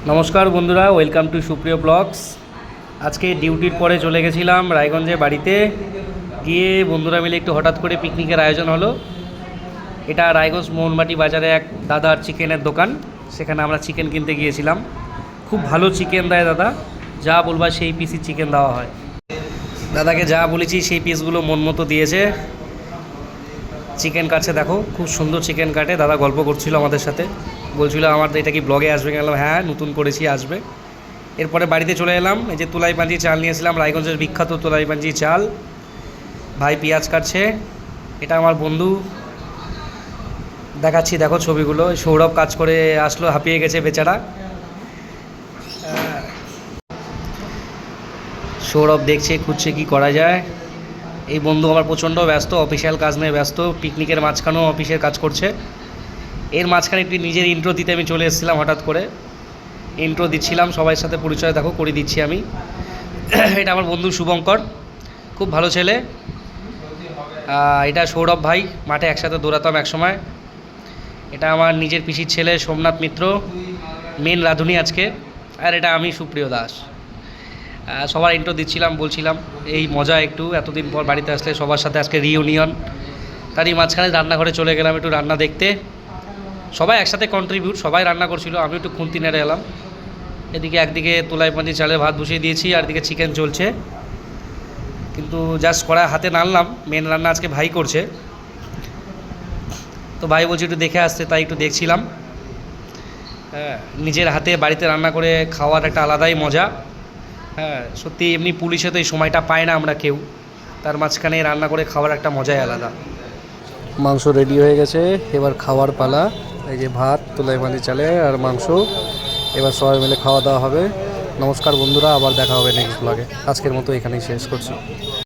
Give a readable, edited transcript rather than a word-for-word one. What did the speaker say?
নমস্কার বন্ধুরা, welcome to সুপ্রিয় ব্লগস। আজকে ডিউটির পরে চলে গেছিলাম রায়গঞ্জে বাড়িতে। গিয়ে বন্ধুরা মিলে একটু হঠাৎ করে পিকনিকের আয়োজন হলো। এটা রায়গঞ্জ মোহনবাটি বাজারে এক দাদার চিকেনের দোকান, সেখানে আমরা চিকেন কিনতে গিয়েছিলাম। খুব ভালো চিকেন দেয় দাদা, যা বলবা সেই পিসই চিকেন দেওয়া হয়। দাদাকে যা বলেছি সেই পিসগুলো মন মতো দিয়েছে। চিকেন কাটছে, দেখো খুব সুন্দর চিকেন কাটে। দাদা গল্প করছিল আমাদের সাথে, বলছিল আমার এটা কি ব্লগে আসবে? গেলাম হ্যাঁ, নতুন করেছি, আসবে। এরপরে বাড়িতে চলে এলাম। এই যে তুলাই পাঞ্জি চাল নিয়েছিলাম, রায়গঞ্জের বিখ্যাত তুলাই পাঞ্জি চাল। ভাই পেঁয়াজ কাটছে, এটা আমার বন্ধু, দেখাচ্ছি দেখো ছবিগুলো। সৌরভ কাজ করে আসলো, হাঁপিয়ে গেছে বেচারা। সৌরভ দেখছে, খুঁজছে কি করা যায়। এই বন্ধু আমার প্রচণ্ড ব্যস্ত, অফিসিয়াল কাজ নিয়ে ব্যস্ত, পিকনিকের মাঝখানেও অফিসের কাজ করছে। এর মাঝখানে একটু নিজের ইন্ট্রো দিতে আমি চলে এসেছিলাম হঠাৎ করে। ইন্ট্রো দিচ্ছিলাম, সবার সাথে পরিচয় দেখো করে দিচ্ছি আমি। এটা আমার বন্ধু শুভঙ্কর, খুব ভালো ছেলে। এটা সৌরভ ভাই, মাঠে একসাথে দৌড়াতাম একসময়। এটা আমার নিজের পিসির ছেলে সোমনাথ মিত্র, মেন রাঁধুনি আজকে। আর এটা আমি সুপ্রিয় দাস। সবার ইন্ট্রো দিচ্ছিলাম, বলছিলাম এই মজা একটু, এতদিন পর বাড়িতে আসলে সবার সাথে আজকে রিইউনিয়ন। তারই মাঝখানে রান্নাঘরে চলে গেলাম একটু রান্না দেখতে। সবাই একসাথে কন্ট্রিবিউট, সবাই রান্না করছিল, আমি একটু খুন্তি নেড়ে এলাম। এদিকে একদিকে তুলাই পাঞ্জি চালের ভাত বসিয়ে দিয়েছি, আর এদিকে চিকেন চলছে। কিন্তু জাস্ট কড়া হাতে নাড়লাম, মেন রান্না আজকে ভাই করছে। তো ভাই বলছি একটু দেখে আসতে, তাই একটু দেখছিলাম। হ্যাঁ, নিজের হাতে বাড়িতে রান্না করে খাওয়ার একটা আলাদাই মজা। হ্যাঁ সত্যি, এমনি পুলিশে তো এই সময়টা পায় না আমরা কেউ, তার মাঝখানে রান্না করে খাওয়ার একটা মজাই আলাদা। মাংস রেডি হয়ে গেছে, এবার খাওয়ার পালা। এই যে ভাত, তুলাই পাঞ্জি চালে আর মাংস, এবার সবাই মিলে খাওয়া দাওয়া হবে। নমস্কার বন্ধুরা, আবার দেখা হবে নেক্সট ব্লগে। আজকের মতো এখানেই শেষ করছি।